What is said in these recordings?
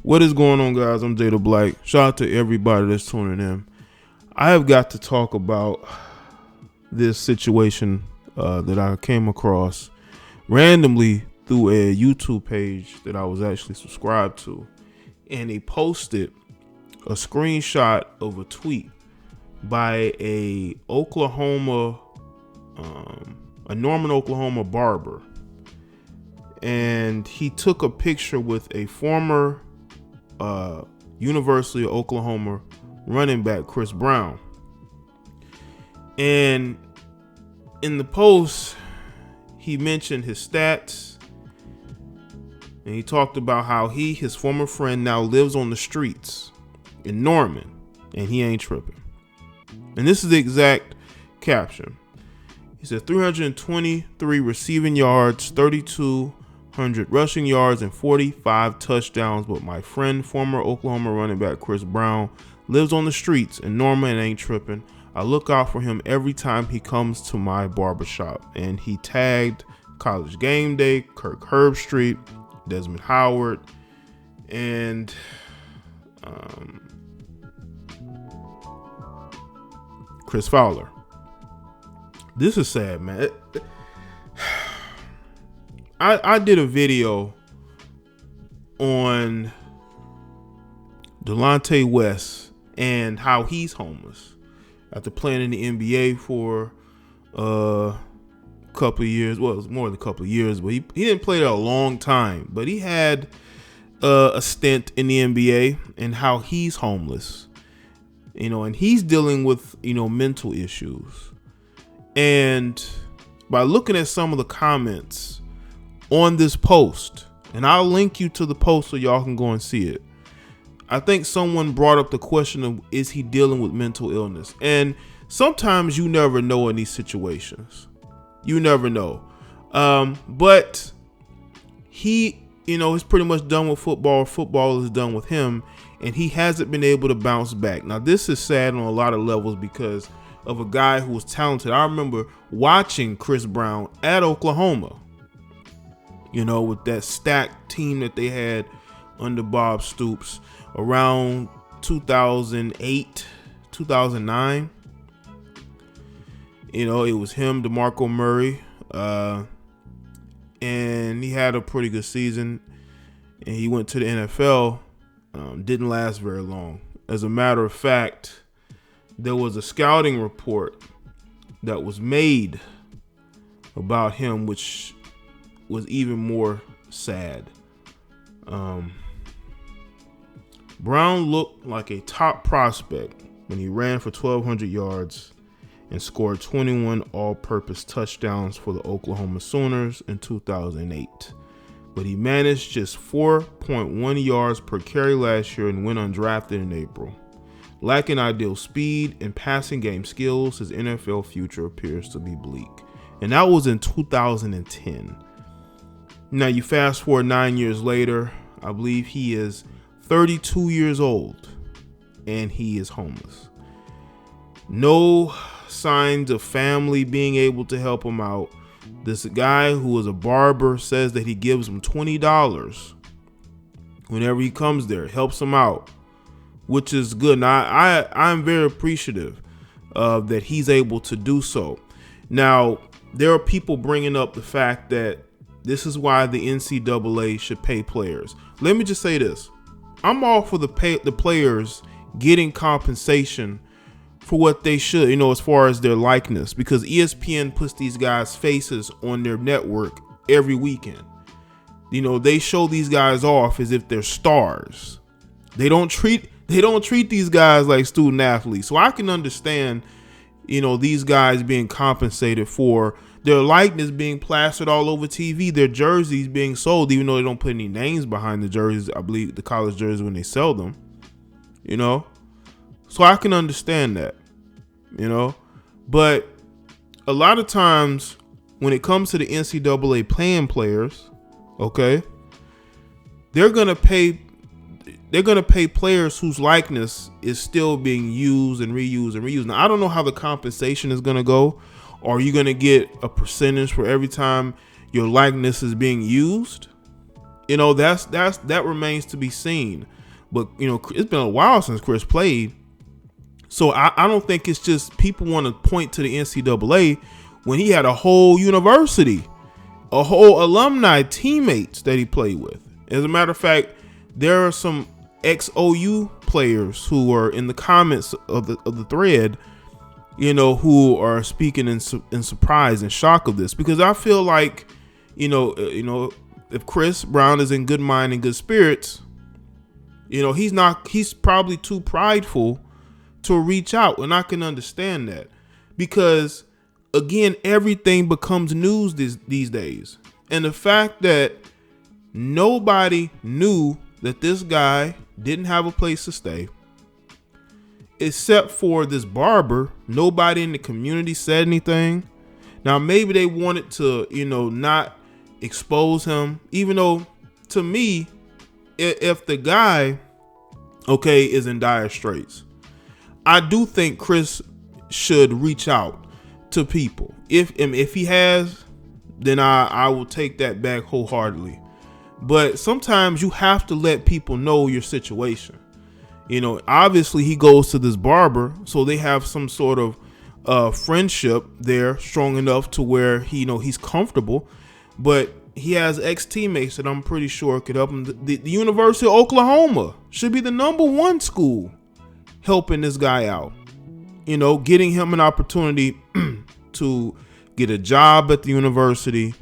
What is going on, guys? I'm Jaye the Black. Shout out to everybody that's tuning in. I have got to talk about this situation that I came across randomly through a YouTube page that I was actually subscribed to, and they posted a screenshot of a tweet by a Norman, Oklahoma barber, and he took a picture with a former University of Oklahoma running back, Chris Brown. And in the post, he mentioned his stats, and he talked about how his former friend now lives on the streets in Norman, and he ain't tripping. And this is the exact caption. He said 323 receiving yards, 3,200 rushing yards, and 45 touchdowns. But my friend, former Oklahoma running back Chris Brown, lives on the streets in Norman and ain't tripping. I look out for him every time he comes to my barbershop. And he tagged College Game Day, Kirk Herbstreit, Desmond Howard, and Chris Fowler. This is sad, man. I did a video on Delonte West and how he's homeless after playing in the NBA for a couple of years. Well, it was more than a couple of years, but he didn't play there a long time. But he had a stint in the NBA, and how he's homeless, and he's dealing with, mental issues. And by looking at some of the comments on this post, and I'll link you to the post so y'all can go and see it, I think someone brought up the question of, is he dealing with mental illness? And sometimes you never know in these situations. You never know. But he, is pretty much done with football. Football is done with him, and he hasn't been able to bounce back. Now, this is sad on a lot of levels because of a guy who was talented. I remember watching Chris Brown at Oklahoma, with that stacked team that they had under Bob Stoops around 2008, 2009. It was him, DeMarco Murray, and he had a pretty good season, and he went to the NFL. Didn't last very long. As a matter of fact, there was a scouting report that was made about him, which was even more sad. Brown looked like a top prospect when he ran for 1,200 yards and scored 21 all-purpose touchdowns for the Oklahoma Sooners in 2008. But he managed just 4.1 yards per carry last year and went undrafted in April. Lacking ideal speed and passing game skills, his NFL future appears to be bleak. And that was in 2010. Now you fast forward 9 years later, I believe he is 32 years old, and he is homeless. No signs of family being able to help him out. This guy who is a barber says that he gives him $20 whenever he comes there, helps him out, which is good. Now, I'm very appreciative that he's able to do so. Now, there are people bringing up the fact that this is why the NCAA should pay players. Let me just say this. I'm all for the players getting compensation for what they should, as far as their likeness, because ESPN puts these guys' faces on their network every weekend. They show these guys off as if they're stars. They don't treat these guys like student athletes. So I can understand, these guys being compensated for their likeness being plastered all over TV, their jerseys being sold, even though they don't put any names behind the jerseys. I believe the college jerseys when they sell them, So I can understand that, But a lot of times when it comes to the NCAA paying players, okay, they're gonna pay players whose likeness is still being used and reused and reused. Now, I don't know how the compensation is gonna go. Are you gonna get a percentage for every time your likeness is being used? that remains to be seen. But it's been a while since Chris played, so I don't think it's just people want to point to the NCAA when he had a whole university, a whole alumni teammates that he played with. As a matter of fact, there are some ex-OU players who are in the comments of the thread, who are speaking in surprise and shock of this, because I feel like, if Chris Brown is in good mind and good spirits, he's probably too prideful to reach out. And I can understand that, because again, everything becomes news these days. And the fact that nobody knew that this guy didn't have a place to stay, except for this barber, nobody in the community said anything. Now, maybe they wanted to, not expose him, even though, to me, if the guy, is in dire straits, I do think Chris should reach out to people. If he has, then I will take that back wholeheartedly. But sometimes you have to let people know your situation. Obviously he goes to this barber, so they have some sort of friendship there, strong enough to where he's comfortable. But he has ex-teammates that I'm pretty sure could help him. The University of Oklahoma should be the #1 school helping this guy out. Getting him an opportunity to get a job at the university,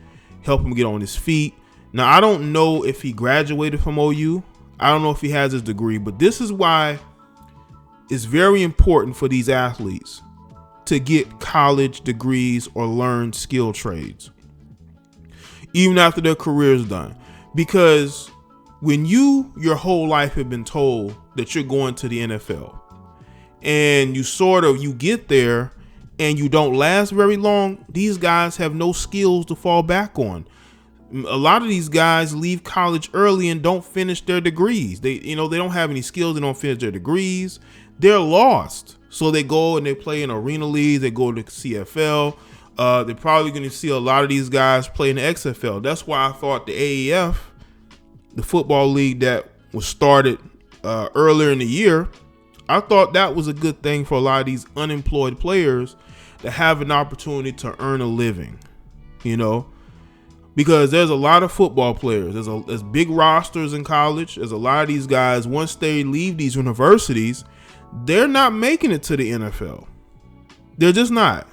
help him get on his feet. Now, I don't know if he graduated from OU. I don't know if he has his degree, but this is why it's very important for these athletes to get college degrees or learn skill trades, even after their career is done. Because when your whole life have been told that you're going to the NFL, and you get there and you don't last very long, these guys have no skills to fall back on. A lot of these guys leave college early and don't finish their degrees. They don't have any skills. They don't finish their degrees. They're lost. So they go and they play in arena leagues. They go to CFL. They're probably going to see a lot of these guys play in the XFL. That's why I thought the AAF, the football league that was started earlier in the year, I thought that was a good thing for a lot of these unemployed players to have an opportunity to earn a living, because there's a lot of football players. There's big rosters in college. There's a lot of these guys, once they leave these universities, they're not making it to the NFL. They're just not.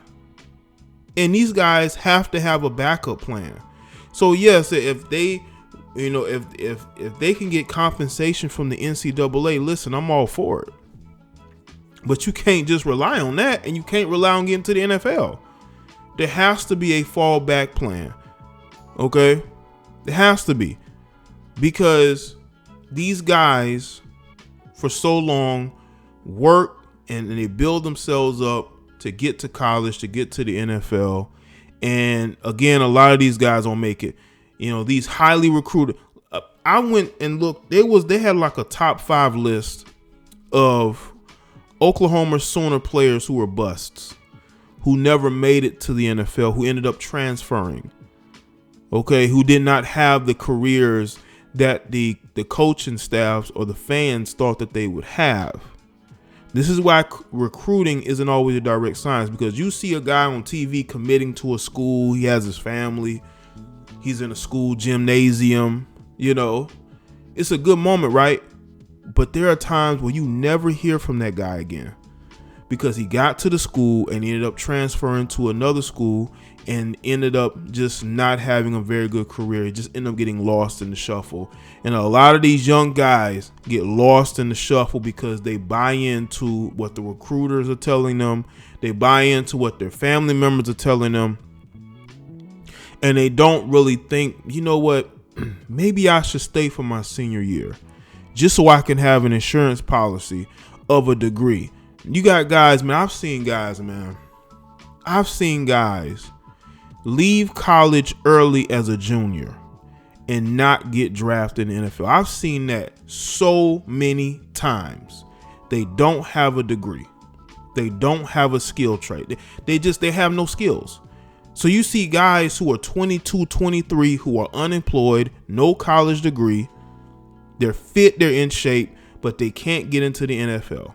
And these guys have to have a backup plan. So yes, if they, if they can get compensation from the NCAA, listen, I'm all for it. But you can't just rely on that, and you can't rely on getting to the NFL. There has to be a fallback plan. Okay? There has to be. Because these guys, for so long, work and they build themselves up to get to college, to get to the NFL. And again, a lot of these guys don't make it. These highly recruited. I went and looked. They had like a top 5 list of Oklahoma Sooner players who were busts, who never made it to the NFL, who ended up transferring. Okay, who did not have the careers that the coaching staffs or the fans thought that they would have. This is why recruiting isn't always a direct science, because you see a guy on TV committing to a school, he has his family, he's in a school gymnasium, it's a good moment, right? But there are times where you never hear from that guy again, because he got to the school and he ended up transferring to another school and ended up just not having a very good career. He just ended up getting lost in the shuffle. And a lot of these young guys get lost in the shuffle because they buy into what the recruiters are telling them. They buy into what their family members are telling them. And they don't really think, you know what, maybe I should stay for my senior year just so I can have an insurance policy of a degree. You got guys, man, I've seen guys leave college early as a junior and not get drafted in the NFL. I've seen that so many times. They don't have a degree. They don't have a skill trait. They have no skills. So you see guys who are 22, 23, who are unemployed, no college degree, they're fit, they're in shape, but they can't get into the NFL.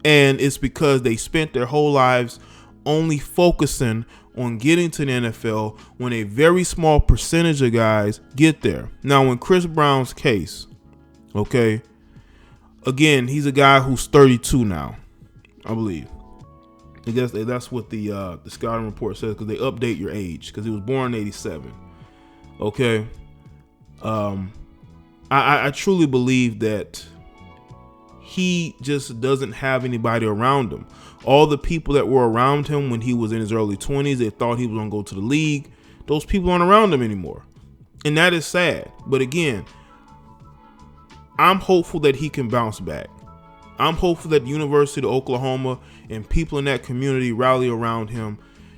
And it's because they spent their whole lives only focusing on getting to the NFL when a very small percentage of guys get there. Now, in Chris Brown's case, okay, again, he's a guy who's 32 now, I believe. I guess that's what the scouting report says, because they update your age, because he was born in 87. Okay. I truly believe that he just doesn't have anybody around him. All the people that were around him when he was in his early 20s, they thought he was going to go to the league. Those people aren't around him anymore. And that is sad. But again, I'm hopeful that he can bounce back. I'm hopeful that the University of Oklahoma and people in that community rally around him,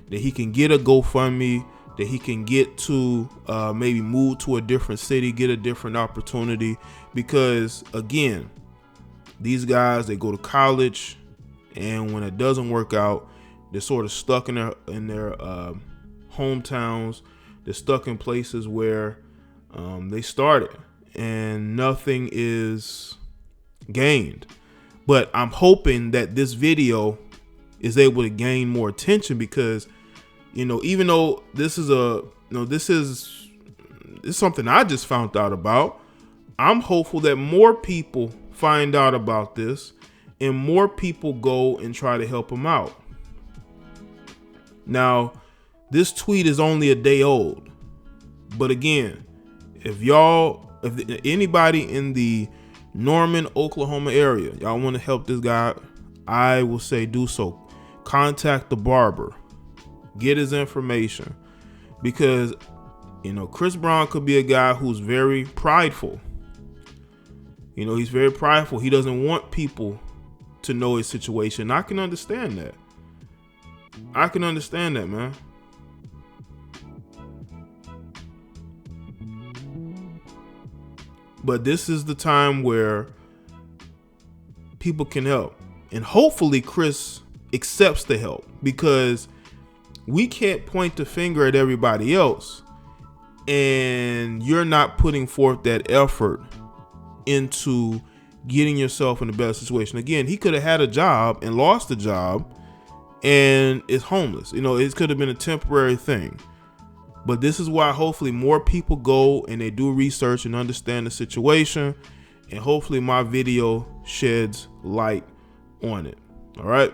that he can get a GoFundMe, that he can get to maybe move to a different city, get a different opportunity. Because again, these guys, they go to college, and when it doesn't work out, they're sort of stuck in their hometowns. They're stuck in places where they started, and nothing is gained. But I'm hoping that this video is able to gain more attention, because, you know, even though this is this is something I just found out about, I'm hopeful that more people find out about this and more people go and try to help him out. Now, this tweet is only a day old, but again, if anybody in the Norman, Oklahoma area, y'all want to help this guy, I will say do so. Contact the barber, get his information, because, you know, Chris Brown could be a guy who's very prideful. You know, he's very prideful. He doesn't want people to know his situation. I can understand that. I can understand that, man. But this is the time where people can help. And hopefully Chris accepts the help, because we can't point the finger at everybody else and you're not putting forth that effort into getting yourself in a better situation. Again, he could have had a job and lost the job and is homeless. You know, it could have been a temporary thing. But this is why hopefully more people go and they do research and understand the situation, and hopefully my video sheds light on it. All right.